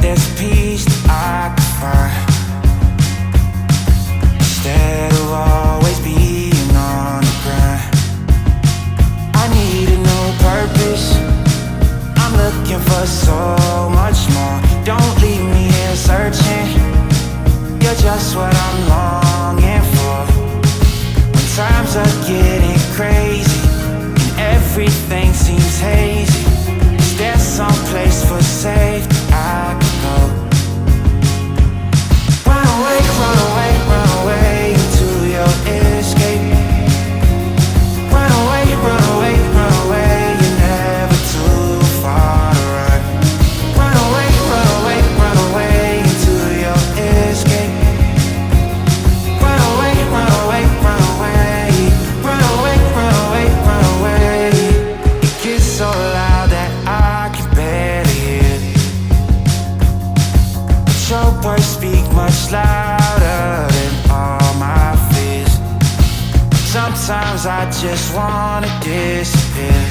there's peace that I can find, instead of always being on the grind. I need a new purpose, I'm looking for so much more. Don't leave me here searching, you're just what I'm longing for. When times are getting crazy and everything seems hazy, is there some place for safety I can go? Run away, run away, run away into your escape. Run away, run away, run away, you're never too far to run. Run away, run away, run away into your escape. Run away, run away, run away. Run away, run away, run away. It gets so loud that I can barely hear, but your words speak much louder than all my fears. Sometimes I just wanna disappear,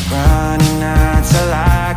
running until I